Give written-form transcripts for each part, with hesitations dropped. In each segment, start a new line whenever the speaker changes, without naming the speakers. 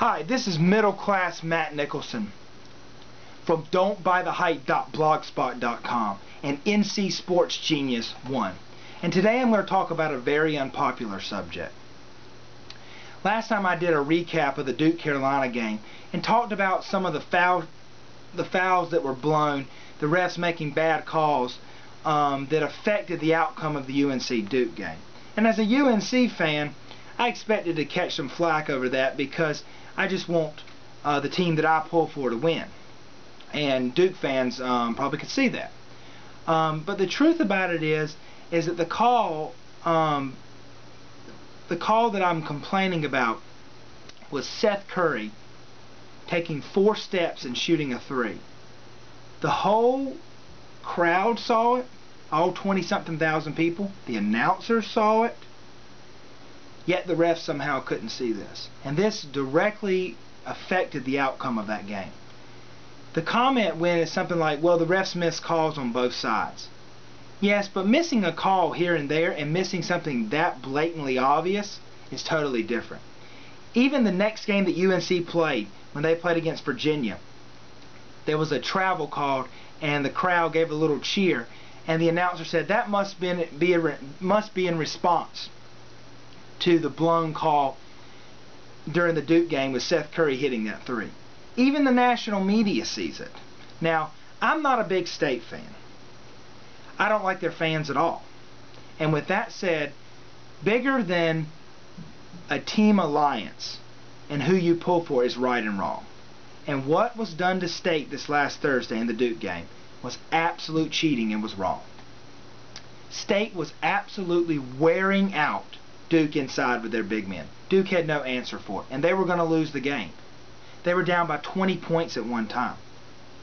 Hi, this is Middle Class Matt Nicholson from don'tbuythehype.blogspot.com and NC Sports Genius 1. And today I'm going to talk about a very unpopular subject. Last time I did a recap of the Duke-Carolina game and talked about some of the fouls that were blown, the refs making bad calls that affected the outcome of the UNC-Duke game. And as a UNC fan, I expected to catch some flack over that because I just want the team that I pull for to win. And Duke fans probably could see that. But the truth about it is that the call that I'm complaining about was Seth Curry taking 4 steps and shooting a 3. The whole crowd saw it, all 20-something thousand people. The announcers saw it. Yet the refs somehow couldn't see this. And this directly affected the outcome of that game. The comment went as something like, well, the refs missed calls on both sides. Yes, but missing a call here and there and missing something that blatantly obvious is totally different. Even the next game that UNC played, when they played against Virginia, there was a travel called and the crowd gave a little cheer, and the announcer said that must be in response to the blown call during the Duke game with Seth Curry hitting that 3. Even the national media sees it. Now, I'm not a big State fan. I don't like their fans at all. And with that said, bigger than a team alliance and who you pull for is right and wrong. And what was done to State this last Thursday in the Duke game was absolute cheating and was wrong. State was absolutely wearing out Duke inside with their big men. Duke had no answer for it, and they were going to lose the game. They were down by 20 points at one time.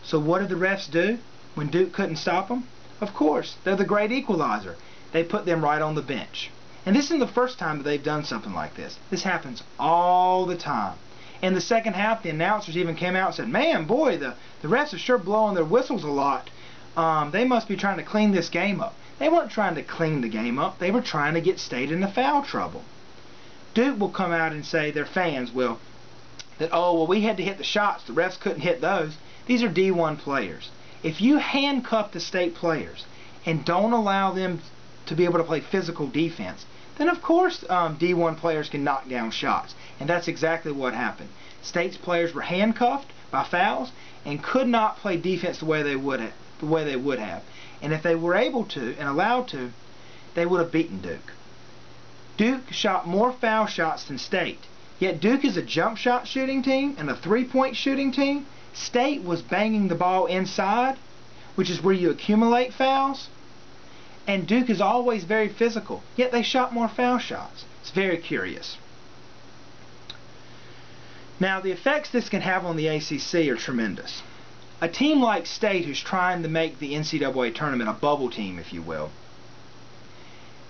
So what did the refs do when Duke couldn't stop them? Of course, they're the great equalizer. They put them right on the bench. And this isn't the first time that they've done something like this. This happens all the time. In the second half, the announcers even came out and said, man, boy, the refs are sure blowing their whistles a lot. They must be trying to clean this game up. They weren't trying to clean the game up. They were trying to get State into foul trouble. Duke will come out and say, their fans will, that, oh, well, we had to hit the shots. The refs couldn't hit those. These are D1 players. If you handcuff the State players and don't allow them to be able to play physical defense, then of course D1 players can knock down shots. And that's exactly what happened. State's players were handcuffed by fouls and could not play defense the way they would have. And if they were able to and allowed to, they would have beaten Duke. Duke shot more foul shots than State. Yet Duke is a jump shot shooting team and a three-point shooting team. State was banging the ball inside, which is where you accumulate fouls. And Duke is always very physical, yet they shot more foul shots. It's very curious. Now, the effects this can have on the ACC are tremendous. A team like State, who's trying to make the NCAA tournament a bubble team, if you will,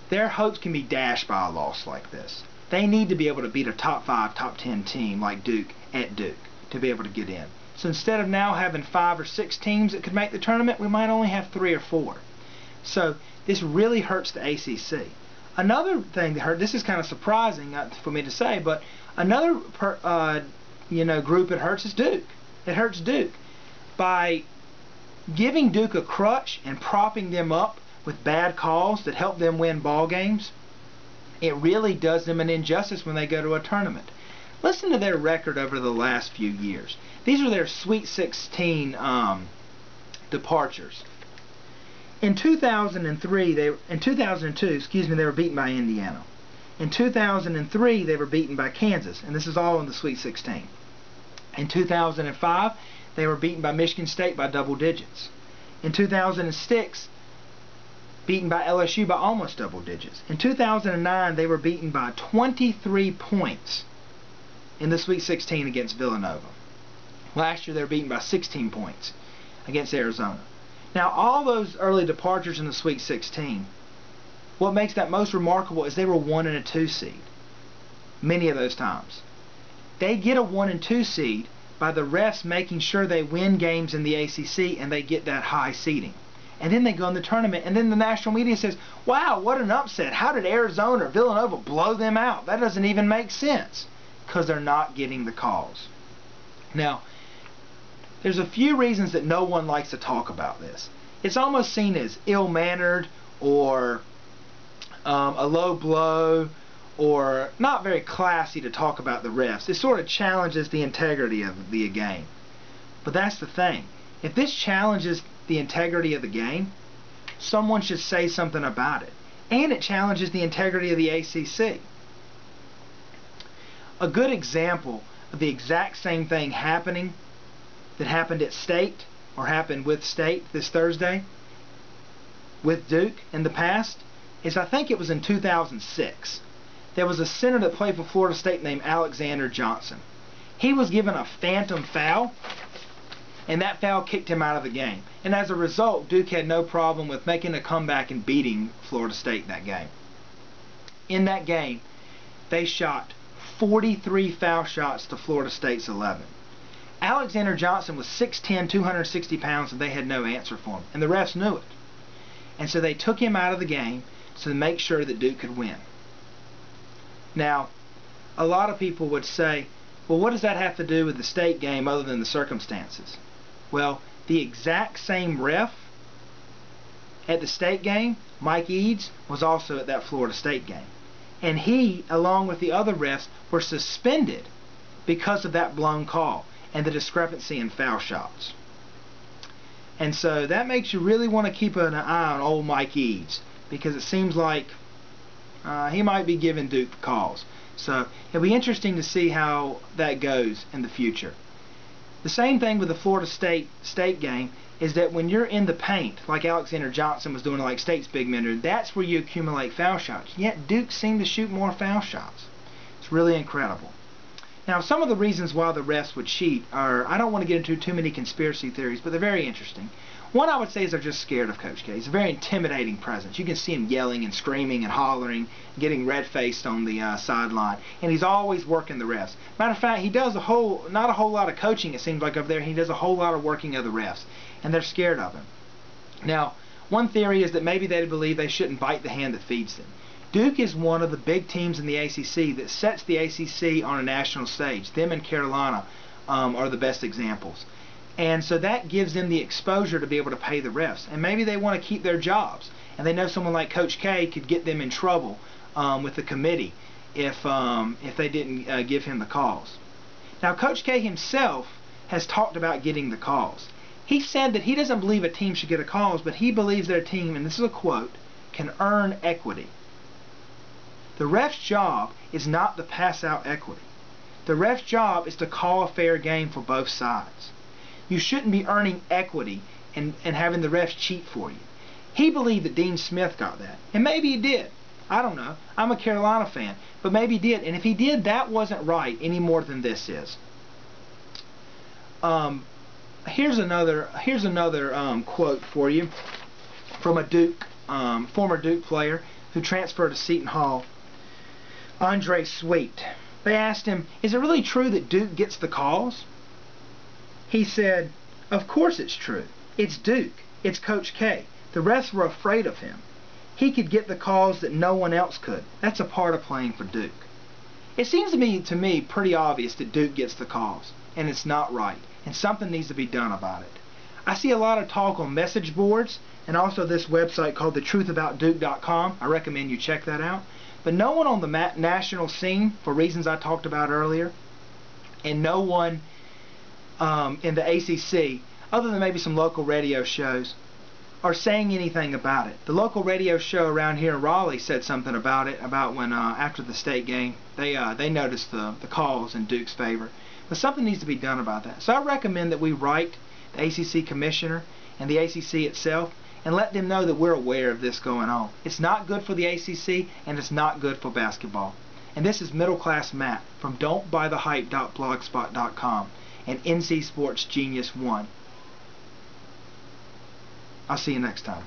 their hopes can be dashed by a loss like this. They need to be able to beat a top 5, top 10 team like Duke at Duke to be able to get in. So instead of now having 5 or 6 teams that could make the tournament, we might only have 3 or 4. So this really hurts the ACC. Another thing that hurt, this is kind of surprising for me to say, but another group it hurts is Duke. It hurts Duke. By giving Duke a crutch and propping them up with bad calls that help them win ball games, it really does them an injustice when they go to a tournament. Listen to their record over the last few years. These are their Sweet 16 departures. In 2002, they were beaten by Indiana. In 2003, they were beaten by Kansas, and this is all in the Sweet 16. In 2005, they were beaten by Michigan State by double digits. In 2006, beaten by LSU by almost double digits. In 2009, they were beaten by 23 points in the Sweet 16 against Villanova. Last year, they were beaten by 16 points against Arizona. Now, all those early departures in the Sweet 16, what makes that most remarkable is they were 1 and a 2 seed. Many of those times. They get a 1 and 2 seed by the refs making sure they win games in the ACC and they get that high seeding. And then they go in the tournament, and then the national media says, wow, what an upset. How did Arizona or Villanova blow them out? That doesn't even make sense. because they're not getting the calls. Now, there's a few reasons that no one likes to talk about this. It's almost seen as ill-mannered or a low blow or not very classy to talk about the refs. It sort of challenges the integrity of the game. But that's the thing. If this challenges the integrity of the game, someone should say something about it. And it challenges the integrity of the ACC. A good example of the exact same thing happening that happened at State, or happened with State this Thursday, with Duke in the past, is I think it was in 2006. There was a center that played for Florida State named Alexander Johnson. He was given a phantom foul, and that foul kicked him out of the game. And as a result, Duke had no problem with making a comeback and beating Florida State that game. In that game, they shot 43 foul shots to Florida State's 11. Alexander Johnson was 6'10", 260 pounds, and they had no answer for him. And the refs knew it. And so they took him out of the game to make sure that Duke could win. Now, a lot of people would say, well, what does that have to do with the State game other than the circumstances? Well, the exact same ref at the State game, Mike Eads, was also at that Florida State game. And he, along with the other refs, were suspended because of that blown call and the discrepancy in foul shots. And so that makes you really want to keep an eye on old Mike Eads, because it seems like he might be giving Duke the calls. So it'll be interesting to see how that goes in the future. The same thing with the Florida State game is that when you're in the paint, like Alexander Johnson was doing, like State's big men, that's where you accumulate foul shots. Yet Duke seemed to shoot more foul shots. It's really incredible. Now, some of the reasons why the refs would cheat are, I don't want to get into too many conspiracy theories, but they're very interesting. One I would say is they're just scared of Coach K. He's a very intimidating presence. You can see him yelling and screaming and hollering, getting red-faced on the sideline, and he's always working the refs. Matter of fact, he does not a whole lot of coaching, it seems like, over there. He does a whole lot of working of the refs, and they're scared of him. Now, one theory is that maybe they believe they shouldn't bite the hand that feeds them. Duke is one of the big teams in the ACC that sets the ACC on a national stage. Them and Carolina are the best examples. And so that gives them the exposure to be able to pay the refs. And maybe they want to keep their jobs. And they know someone like Coach K could get them in trouble with the committee if they didn't give him the calls. Now, Coach K himself has talked about getting the calls. He said that he doesn't believe a team should get a calls, but he believes their team, and this is a quote, can earn equity. The ref's job is not to pass out equity. The ref's job is to call a fair game for both sides. You shouldn't be earning equity and having the refs cheat for you. He believed that Dean Smith got that. And maybe he did. I don't know. I'm a Carolina fan. But maybe he did. And if he did, that wasn't right any more than this is. Here's another quote for you from a former Duke player who transferred to Seton Hall, Andre Sweet. They asked him, is it really true that Duke gets the calls? He said, of course it's true. It's Duke. It's Coach K. The refs were afraid of him. He could get the calls that no one else could. That's a part of playing for Duke. It seems to me pretty obvious that Duke gets the calls, and it's not right, and something needs to be done about it. I see a lot of talk on message boards, and also this website called thetruthaboutduke.com. I recommend you check that out. But no one on the national scene, for reasons I talked about earlier, and no one in the ACC, other than maybe some local radio shows, are saying anything about it. The local radio show around here in Raleigh said something about it, about when after the State game, they noticed the calls in Duke's favor. But something needs to be done about that. So I recommend that we write the ACC commissioner and the ACC itself and let them know that we're aware of this going on. It's not good for the ACC, and it's not good for basketball. And this is Middle Class Matt from don'tbuythehype.blogspot.com and NC Sports Genius 1. I'll see you next time.